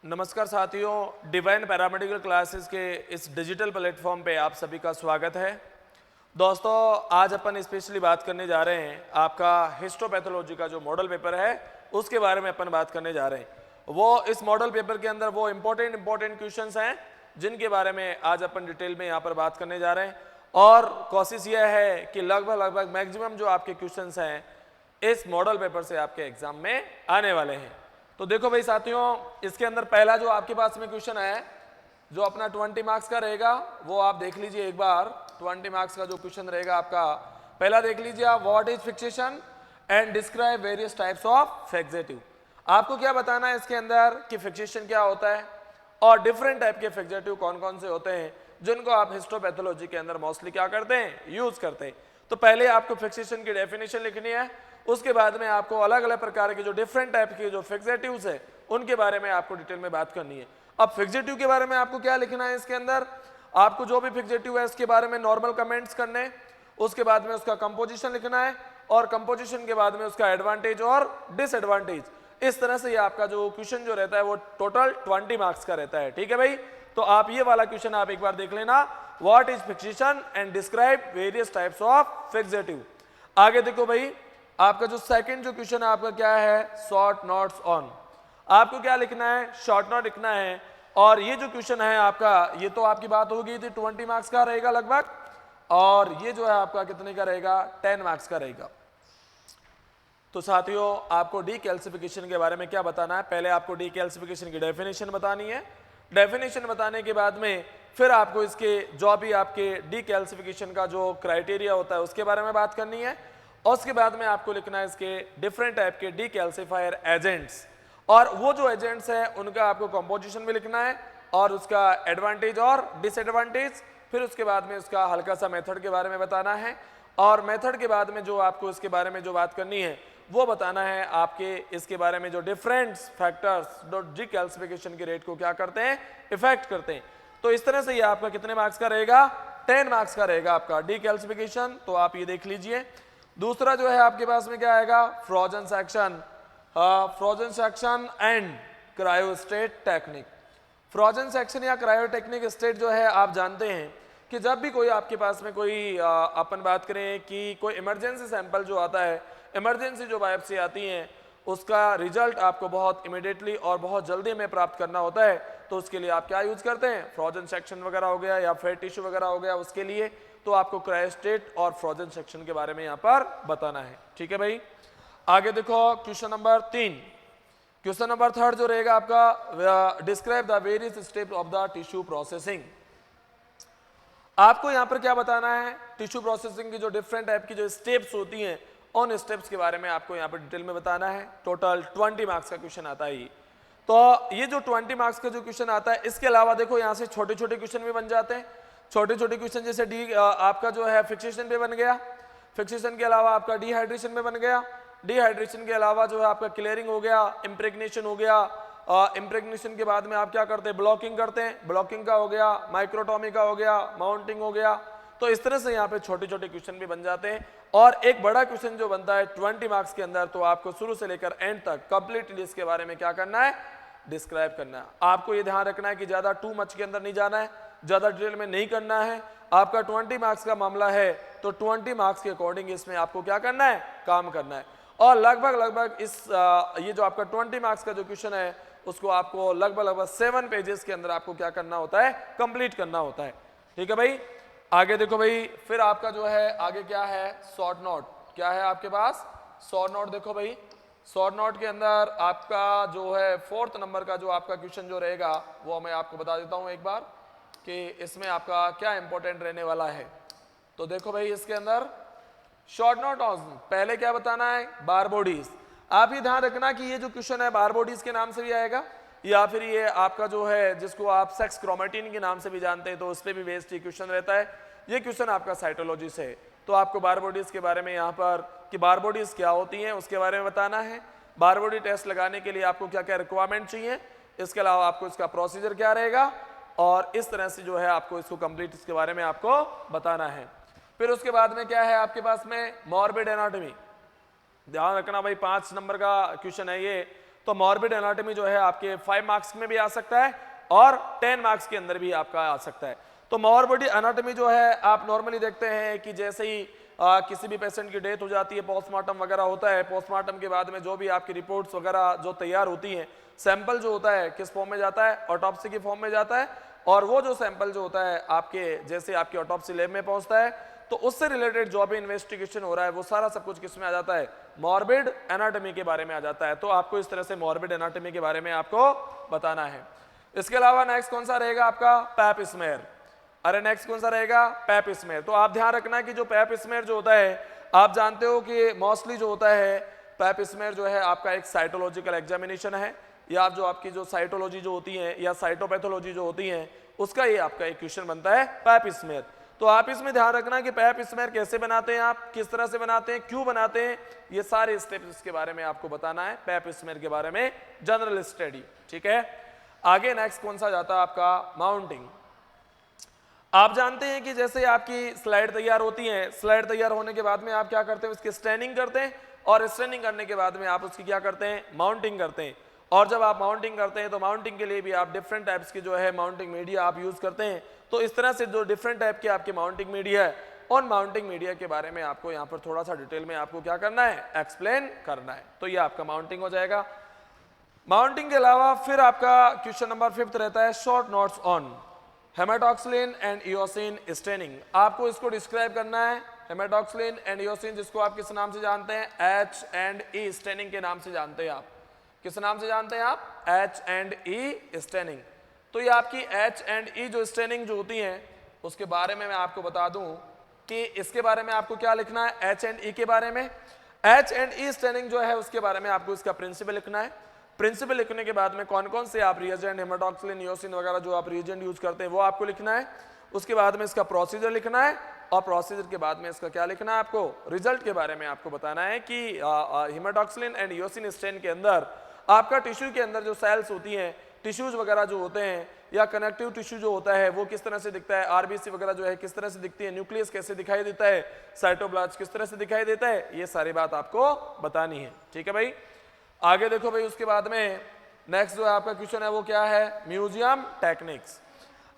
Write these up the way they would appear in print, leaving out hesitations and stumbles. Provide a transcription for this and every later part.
नमस्कार साथियों, divine paramedical classes के इस डिजिटल प्लेटफॉर्म पे आप सभी का स्वागत है। दोस्तों, आज अपन स्पेशली बात करने जा रहे हैं आपका हिस्टोपैथोलॉजी का जो मॉडल पेपर है उसके बारे में अपन बात करने जा रहे हैं। वो इस मॉडल पेपर के अंदर वो इंपॉर्टेंट क्वेश्चंस हैं जिनके बारे में आज अपन डिटेल में यहाँ पर बात करने जा रहे हैं। और कोशिश यह है कि लगभग मैक्सिमम जो आपके क्वेश्चंस हैं इस मॉडल पेपर से आपके एग्जाम में आने वाले हैं। तो देखो भाई साथियों, इसके अंदर पहला जो आपके पास में क्वेश्चन है जो अपना 20 मार्क्स का रहेगा वो आप देख लीजिए एक बार। 20 मार्क्स का जो क्वेश्चन रहेगा आपका पहला देख लीजिए आप, what is fixation and describe various types of fixative. आपको क्या बताना है इसके अंदर कि फिक्सेशन क्या होता है और डिफरेंट टाइप के फिक्सेटिव कौन कौन से होते हैं जिनको आप हिस्टोपैथोलॉजी के अंदर मोस्टली क्या करते हैं, यूज करते हैं। तो पहले आपको फिक्सेशन की डेफिनेशन लिखनी है, उसके बाद में आपको अलग अलग प्रकार के जो डिफरेंट टाइप के जो फिक्सेटिव्स है उनके बारे में आपको डिटेल में बात करनी है। अब फिक्सेटिव के बारे में आपको क्या लिखना है, इसके अंदर आपको जो भी फिक्सेटिव है उसके बारे में नॉर्मल कमेंट्स करने, उसके बाद में उसका कंपोजिशन लिखना है और कंपोजिशन के बाद में उसका एडवांटेज और डिसएडवांटेज। इस तरह से ये आपका जो क्वेश्चन जो रहता है वो टोटल 20 मार्क्स का रहता है। ठीक है भाई, तो आप ये वाला क्वेश्चन आप एक बार देख लेना, what is fixation and describe various types of fixative. आगे देखो भाई, आपका जो सेकंड जो क्वेश्चन है आपका क्या है, शॉर्ट नोट्स ऑन। आपको क्या लिखना है, शॉर्ट नोट लिखना है। और ये जो क्वेश्चन है आपका, ये तो आपकी बात हो गई थी 20 मार्क्स का रहेगा लगभग, और ये जो है आपका कितने का रहेगा, 10 मार्क्स का रहेगा। तो साथियों, आपको डीकैल्सिफिकेशन के बारे में क्या बताना है, पहले आपको डीकैल्सिफिकेशन की डेफिनेशन बतानी है। डेफिनेशन बताने के बाद में फिर आपको इसके जो भी आपके डीकैल्सिफिकेशन का जो क्राइटेरिया होता है उसके बारे में बात करनी है। और उसके बाद में आपको लिखना है इसके डिफरेंट टाइप के डीकैल्सिफायर एजेंट्स, और वो जो एजेंट्स हैं उनका आपको कंपोजिशन भी लिखना है और उसका एडवांटेज और डिसएडवांटेज। फिर उसके बाद में उसका हल्का सा मेथड के बारे में बताना है, और मेथड के बाद में जो आपको इसके बारे में जो बात करनी है वो बताना है आपके इसके बारे में जो डिफरेंट फैक्टर्स जो डीकैल्सिफिकेशन के रेट को क्या करते हैं, इफेक्ट करते हैं। तो इस तरह से ये आपका कितने मार्क्स का रहेगा, 10 मार्क्स का रहेगा आपका डीकैल्सिफिकेशन। तो आप ये देख लीजिए। दूसरा जो है आपके पास में क्या आएगा, frozen section and cryostat technique. Frozen section या क्रायोटेक्निक स्टेट जो है आप जानते हैं कि जब भी कोई आपके पास में कोई अपन बात करें कि कोई इमरजेंसी सैंपल जो आता है, इमरजेंसी जो बायोप्सी आती हैं उसका रिजल्ट आपको बहुत इमिडिएटली और बहुत जल्दी में प्राप्त करना होता है, तो उसके लिए आप क्या यूज करते हैं, फ्रोजन सेक्शन वगैरह हो गया या फेट टिश्यू वगैरह हो गया, उसके लिए तो आपको क्रायोस्टेट और फ्रोजन सेक्शन के बारे में यहाँ पर बताना है। ठीक है भाई, आगे देखो क्वेश्चन नंबर 3। क्वेश्चन नंबर 3 जो रहेगा आपका, describe the various steps of the tissue processing. आपको यहाँ पर क्या बताना है, टिश्यू प्रोसेसिंग की जो डिफरेंट टाइप की जो स्टेप्स होती हैं उन स्टेप्स के बारे में आपको यहाँ पर डिटेल में बताना है। टोटल 20 मार्क्स का क्वेश्चन आता है। तो ये जो 20 मार्क्स का जो क्वेश्चन आता है, इसके अलावा देखो यहाँ से छोटे छोटे क्वेश्चन भी बन जाते हैं। छोटे छोटे क्वेश्चन जैसे आपका जो है फिक्सेशन पे बन गया, फिक्सेशन के अलावा आपका डिहाइड्रेशन में बन गया, डिहाइड्रेशन के अलावा जो है आपका क्लियरिंग हो गया, इम्प्रेग्नेशन हो गया, इम्प्रेग्नेशन के बाद में आप क्या करते हैं, ब्लॉकिंग करते हैं, ब्लॉकिंग का हो गया, माइक्रोटॉमी का हो गया, माउंटिंग हो गया। तो इस तरह से यहाँ पे छोटे छोटे क्वेश्चन भी बन जाते हैं। और एक बड़ा क्वेश्चन जो बनता है 20 मार्क्स के अंदर, तो आपको शुरू से लेकर एंड तक कंप्लीटली इसके बारे में क्या करना है, डिस्क्राइब करना है। आपको ये ध्यान रखना है कि ज्यादा टू मच के अंदर नहीं जाना है, ज्यादा डिटेल में नहीं करना है। आपका 20 मार्क्स का मामला है तो 20 मार्क्स के अकॉर्डिंग इसमें आपको क्या करना है, काम करना है। और लगभग इस ये जो आपका 20 मार्क्स का जो क्वेश्चन है उसको आपको लगभग 7 पेजेस के अंदर आपको क्या करना होता है, कंप्लीट करना होता है। ठीक है भाई, आगे देखो भाई, फिर आपका जो है आगे क्या है, शॉर्ट नोट। क्या है आपके पास, शॉर्ट नोट। देखो भाई, शॉर्ट नोट के अंदर आपका जो है 4th नंबर का जो आपका क्वेश्चन जो रहेगा वो मैं आपको बता देता हूं एक बार कि इसमें आपका क्या इंपॉर्टेंट रहने वाला है। तो देखो भाई, इसके अंदर शॉर्ट नोट ऑन पहले क्या बताना है, बार बॉडीज। आप ये ध्यान रखना कि ये जो क्वेश्चन है बार बॉडीज के नाम से भी आएगा, या फिर ये आपका जो है जिसको आप सेक्स क्रोमेटिन के नाम से भी जानते हैं, तो उस पर भी बेस्ड क्वेश्चन रहता है। ये क्वेश्चन आपका साइटोलॉजी से है, तो आपको बार बॉडीज के बारे में यहाँ पर कि बार बॉडीज क्या होती हैं उसके बारे में बताना है। बार बॉडी टेस्ट लगाने के लिए आपको क्या क्या रिक्वायरमेंट चाहिए, इसके अलावा आपको इसका प्रोसीजर क्या रहेगा, और इस तरह से जो है आपको इसको कंप्लीट इसके बारे में आपको बताना है। फिर उसके बाद में क्या है आपके पास में, मॉर्बिड एनाटॉमी। ध्यान रखना भाई, 5 नंबर का क्वेश्चन है ये। तो मॉर्बिड एनाटॉमी जो है आपके 5 मार्क्स में भी आ सकता है और 10 मार्क्स के अंदर भी आपका आ सकता है। तो मॉर्बिड एनाटॉमी जो है आप नॉर्मली देखते हैं कि जैसे ही किसी भी पेशेंट की डेथ हो जाती है, पोस्टमार्टम वगैरह होता है, पोस्टमार्टम के बाद में जो भी आपकी रिपोर्ट्स वगैरह जो तैयार होती हैं, सैंपल जो होता है किस फॉर्म में जाता है, ऑटोप्सी की फॉर्म में जाता है, और वो जो सैंपल जो होता है आपके जैसे आपकी ऑटोप्सी लैब में पहुंचता है तो उससे रिलेटेड जो भी इन्वेस्टिगेशन हो रहा है वो सारा सब कुछ किस में आ जाता है, मॉर्बिड एनाटॉमी के बारे में आ जाता है। तो आपको इस तरह से मॉर्बिड एनाटॉमी के बारे में आपको बताना है। इसके अलावा नेक्स्ट कौन सा रहेगा आपका, पैप स्मेयर। अरे नेक्स्ट कौन सा रहेगा, पैप स्मेयर। तो आप ध्यान रखना कि जो पैप स्मेयर जो होता है, आप जानते हो कि मोस्टली जो होता है पैप स्मेयर जो है आपका एक साइटोलॉजिकल एग्जामिनेशन है, या जो आपकी जो साइटोलॉजी जो होती है या साइटोपैथोलॉजी जो होती है उसका ये आपका एक क्वेश्चन बनता है पैप स्मेयर। तो आप इसमें ध्यान रखना कि पैप स्मेयर कैसे बनाते हैं, आप किस तरह से बनाते हैं, क्यों बनाते हैं, ये सारे स्टेप्स इसके बारे में आपको बताना है, पैप स्मेयर के बारे में जनरल स्टडी। ठीक है, आगे नेक्स्ट कौन सा जाता है आपका, माउंटिंग। आप जानते हैं कि जैसे आपकी स्लाइड तैयार होती है, स्लाइड तैयार होने के बाद में आप क्या करते हैं, उसकी स्टैनिंग करते हैं, और स्टैनिंग करने के बाद में आप उसकी क्या करते हैं, माउंटिंग करते हैं। और जब आप माउंटिंग करते हैं तो माउंटिंग के लिए भी आप डिफरेंट टाइप्स की जो है माउंटिंग मीडिया आप यूज करते हैं। तो इस तरह से जो डिफरेंट टाइप के आपके माउंटिंग मीडिया है, उन माउंटिंग मीडिया के बारे में आपको यहाँ पर थोड़ा सा डिटेल में आपको क्या करना है, एक्सप्लेन करना है। तो ये आपका माउंटिंग हो जाएगा। माउंटिंग के अलावा फिर आपका क्वेश्चन नंबर 5 रहता है short notes on haematoxylin and eosin staining. आपको इसको डिस्क्राइब करना है, हेमाटोक्सिलिन एंड इयोसिन, जिसको आप किस नाम से जानते हैं, H&E स्टेनिंग के नाम से जानते हैं। आप किस नाम से जानते हैं आप, H&E स्टेनिंग। तो ये आपकी H&E जो स्टेनिंग जो होती है उसके बारे में मैं आपको बता दूं कि इसके बारे में आपको क्या लिखना है, H&E के बारे में। H&E स्टेनिंग जो है उसके बारे में आपको इसका प्रिंसिपल लिखना है। प्रिंसिपल लिखने के बाद में कौन कौन से आप रिएजेंट, हेमाटोक्सिलिन, इयोसिन वगैरह जो आप रिएजेंट यूज करते हैं वो आपको लिखना है। उसके बाद में इसका प्रोसीजर लिखना है, और प्रोसीजर के बाद में इसका क्या लिखना है, आपको रिजल्ट के बारे में आपको बताना है कि हेमाटोक्सिलिन एंड इयोसिन स्टेन के अंदर आपका टिश्यू के अंदर जो सेल्स होती हैं, टिश्यूज वगैरह जो होते हैं, या कनेक्टिव टिश्यू जो होता है वो किस तरह से दिखता है, आरबीसी वगैरह जो है किस तरह से दिखती है, न्यूक्लियस कैसे दिखाई देता है, साइटोप्लाज्म किस तरह से दिखाई देता है, ये सारी बात आपको बतानी है। ठीक है भाई, आगे देखो भाई। उसके बाद में नेक्स्ट जो है आपका क्वेश्चन है वो क्या है, म्यूजियम टेक्निक्स।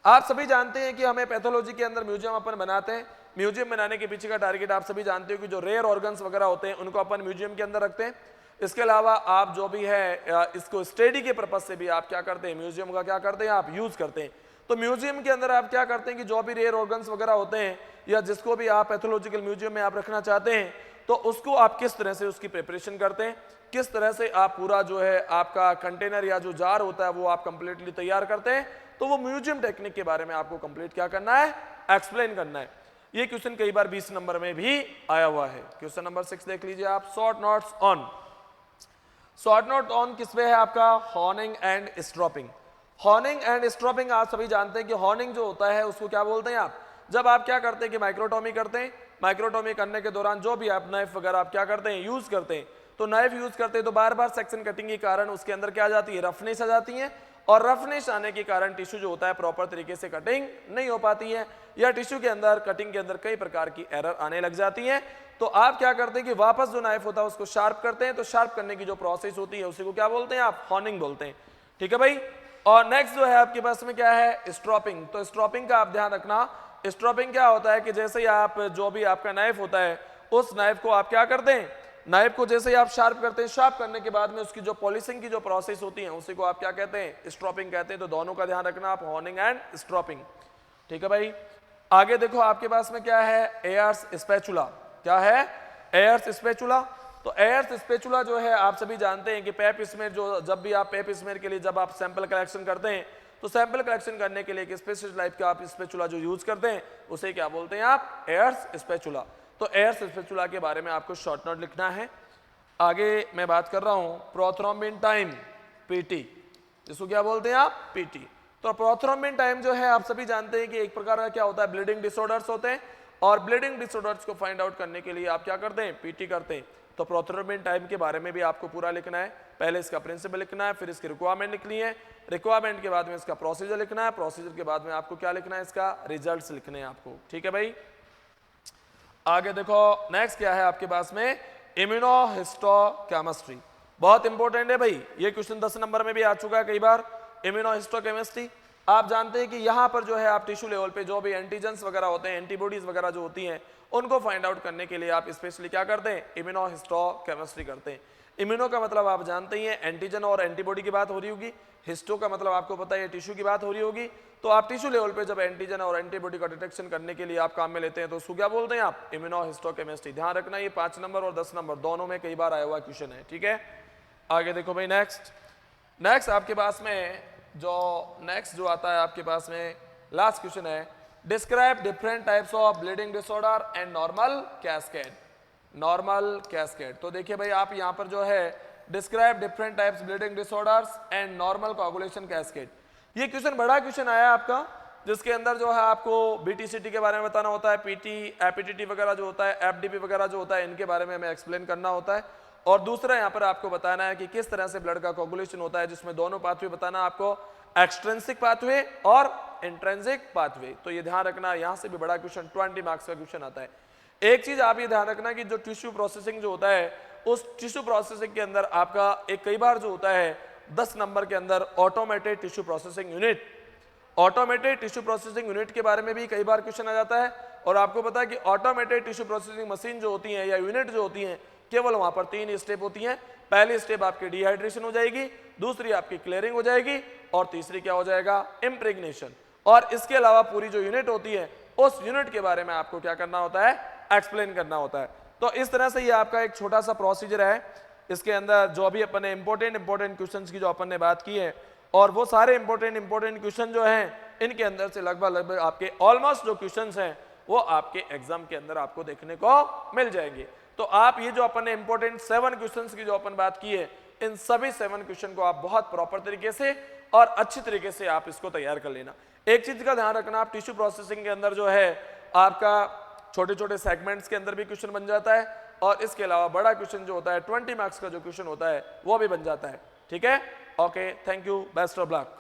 आप सभी जानते हैं कि हमें पैथोलॉजी के अंदर म्यूजियम अपन बनाते हैं। म्यूजियम बनाने के पीछे का टारगेट आप सभी जानते हो कि जो रेयर ऑर्गन्स वगैरह होते हैं उनको अपन म्यूजियम के अंदर रखते हैं। इसके अलावा आप जो भी है इसको स्टडी के पर्पज से भी आप क्या करते हैं, म्यूजियम का क्या करते हैं, आप यूज करते हैं। तो म्यूजियम के अंदर आप क्या करते हैं कि जो भी रेयर ऑर्गन्स वगैरह होते हैं या जिसको भी आप पैथोलॉजिकल म्यूजियम में आप रखना चाहते हैं, तो उसको आप किस तरह से उसकी प्रिपरेशन करते हैं, किस तरह से आप पूरा जो है आपका कंटेनर या जो जार होता है वो आप कंप्लीटली तैयार करते हैं। तो वो म्यूजियम टेक्निक के बारे में आपको कंप्लीट क्या करना है, एक्सप्लेन करना है। ये क्वेश्चन कई बार 20 नंबर में भी आया हुआ है। क्वेश्चन नंबर 6 देख लीजिए आप, short notes on. Short note on किस पे है आपका, हॉर्निंग एंड स्ट्रॉपिंग। हॉर्निंग एंड स्ट्रॉपिंग आप सभी जानते हैं कि हॉर्निंग जो होता है उसको क्या बोलते हैं आप, जब आप क्या करते हैं कि माइक्रोटॉमी करते हैं, माइक्रोटॉमी करने के दौरान जो भी आप नाइफ वगैरह आप क्या करते हैं, यूज करते हैं, तो नाइफ यूज करते हैं तो बार बार सेक्शन कटिंग के कारण उसके अंदर क्या आ जाती है, रफनेस आ जाती है, और रफनेस आने के कारण टिश्यू जो होता है प्रॉपर तरीके से कटिंग नहीं हो पाती है, या टिश्यू के अंदर कटिंग के अंदर कई प्रकार की एरर आने लग जाती है। तो आप क्या करते हैं कि वापस जो नाइफ होता है उसको शार्प करते हैं, तो शार्प करने की जो प्रोसेस होती है उसी को क्या बोलते हैं आप, हॉर्निंग बोलते हैं। ठीक है भाई। और नेक्स्ट जो है आपके पास में क्या है, स्ट्रॉपिंग। तो स्ट्रॉपिंग का आप ध्यान रखना, स्ट्रॉपिंग क्या होता है कि जैसे ही आप जो भी आपका नाइफ होता है उस नाइफ को आप क्या करते हैं, नाइफ को जैसे ही आप शार्प करते हैं, शार्प करने के बाद में उसकी जो पॉलिशिंग की जो प्रोसेस होती है उसी को आप क्या कहते हैं, स्ट्रॉपिंग कहते हैं। तो दोनों का ध्यान रखना आप, हॉर्निंग एंड स्ट्रॉपिंग। ठीक है भाई। आगे देखो आपके पास में क्या है, एयर्स स्पैचुला। क्या है, एयर्स स्पैचुला। तो एयर्स स्पैचुला जो है आप सभी जानते हैं कि पेप स्मेयर, जो जब भी आप पेप स्मेयर के लिए जब आप सैंपल कलेक्शन करते हैं तो सैंपल कलेक्शन करने के लिए एक स्पेशल टाइप का आप स्पैचुला जो यूज करते हैं उसे क्या बोलते हैं आप, एयर्स स्पैचुला। तो एयर्स स्पैचुला के बारे में आपको शॉर्ट नोट लिखना है। आगे मैं बात कर रहा हूं प्रोथ्रोम्बिन टाइम, पीटी, जिसको क्या बोलते हैं आप, पीटी। तो प्रोथ्रोम्बिन टाइम जो है आप सभी जानते हैं कि एक प्रकार का क्या होता है, ब्लीडिंग डिसऑर्डर्स होते हैं, और ब्लीडिंग डिसऑर्डर्स को फाइंड आउट करने के लिए आप क्या करते हैं, पीटी करते हैं। तो प्रोथ्रोम्बिन टाइम के बारे में भी आपको पूरा लिखना है। पहले इसका प्रिंसिपल लिखना है, फिर इसकी रिक्वायरमेंट लिखनी है, रिक्वायरमेंट के बाद में इसका प्रोसीजर लिखना है, प्रोसीजर के बाद में आपको क्या लिखना है, इसका रिजल्ट्स लिखने हैं आपको। ठीक है भाई। आगे देखो नेक्स्ट क्या है आपके पास में, इम्यूनोहिस्टोकेमिस्ट्री। बहुत इंपॉर्टेंट है भाई, ये क्वेश्चन 10 नंबर में भी आ चुका है कई बार। इम्यूनोहिस्टोकेमिस्ट्री, आप जानते हैं कि यहाँ पर जो है आप टिश्यू लेवल पे जो भी एंटीजेंस वगैरह होते हैं, एंटीबॉडीज वगैरह जो होती हैं, उनको फाइंड आउट करने के लिए आप स्पेशली क्या करते हैं, इम्यूनोहिस्टोकेमिस्ट्री करते हैं। इम्यूनो का मतलब आप जानते ही हैं एंटीजन और एंटीबॉडी की बात हो रही होगी, हिस्टो का मतलब आपको पता है टिश्यू की बात हो रही होगी। तो आप टिश्यू लेवल पे जब एंटीजन और एंटीबॉडी का डिटेक्शन करने के लिए आप काम में लेते हैं तो उसको क्या बोलते हैं आप, इम्यूनोहिस्टोकेमिस्ट्री। ध्यान रखना ये 5 नंबर और 10 नंबर दोनों में कई बार आया हुआ क्वेश्चन है, ठीक है। आगे देखो भाई, नेक्स्ट आपके पास में जो आता है आपके पास में लास्ट क्वेश्चन है, describe different types of bleeding disorder and normal cascade. Normal cascade, तो देखिए भाई आप यहाँ पर जो है describe different types bleeding disorders and normal coagulation cascade, ये क्वेश्चन बड़ा क्वेश्चन आया आपका, जिसके अंदर जो है आपको बीटीसीटी के बारे में बताना होता है, पीटी एपीटीटी वगैरह जो होता है, एफडीपी वगैरह जो होता है, इनके बारे में हमें एक्सप्लेन करना होता है। और दूसरा यहाँ पर आपको बताना है कि किस तरह से ब्लड का कोगुलेशन होता है, जिसमें दोनों पाथवे बताना आपको, एक्सट्रिंसिक पाथवे और इंट्रिंसिक पाथवे। तो ये ध्यान रखना, यहाँ से भी बड़ा क्वेश्चन 20 मार्क्स का क्वेश्चन आता है। एक चीज आप ये ध्यान रखना कि जो टिश्यू प्रोसेसिंग जो होता है, उस टिश्यू प्रोसेसिंग के अंदर आपका एक कई बार जो होता है 10 नंबर के अंदर automated tissue processing unit, automated tissue processing unit के बारे में भी कई बार क्वेश्चन आ जाता है। और आपको पता है कि ऑटोमेटेड टिश्यू प्रोसेसिंग मशीन जो होती है या यूनिट जो होती है, केवल वहां पर 3 स्टेप होती हैं। पहली स्टेप आपकी डिहाइड्रेशन हो जाएगी, दूसरी आपकी क्लियरिंग हो जाएगी और तीसरी क्या हो जाएगा, इम्प्रेग्नेशन। और इसके अलावा पूरी जो यूनिट होती है उस यूनिट के बारे में आपको क्या करना होता है, एक्सप्लेन करना होता है। तो इस तरह से ये आपका एक छोटा सा प्रोसीजर है, इसके अंदर जो भी अपन ने इंपॉर्टेंट क्वेश्चंस की जो अपन ने बात की है, और वो सारे इंपॉर्टेंट क्वेश्चन जो हैं, इनके अंदर से लगभग आपके ऑलमोस्ट जो क्वेश्चंस हैं वो आपके एग्जाम के अंदर आपको देखने को मिल जाएंगे। तो आप ये जो अपन ने इंपॉर्टेंट 7 क्वेश्चंस की जो अपन बात की है, इन सभी 7 क्वेश्चन को आप बहुत प्रॉपर तरीके से और अच्छी तरीके से आप इसको तैयार कर लेना। एक चीज का ध्यान रखना, आप टिश्यू प्रोसेसिंग के अंदर जो है आपका छोटे छोटे सेगमेंट्स के अंदर भी क्वेश्चन बन जाता है, और इसके अलावा बड़ा क्वेश्चन जो होता है 20 मार्क्स का जो क्वेश्चन होता है वो भी बन जाता है, ठीक है। Okay, thank you, best of luck.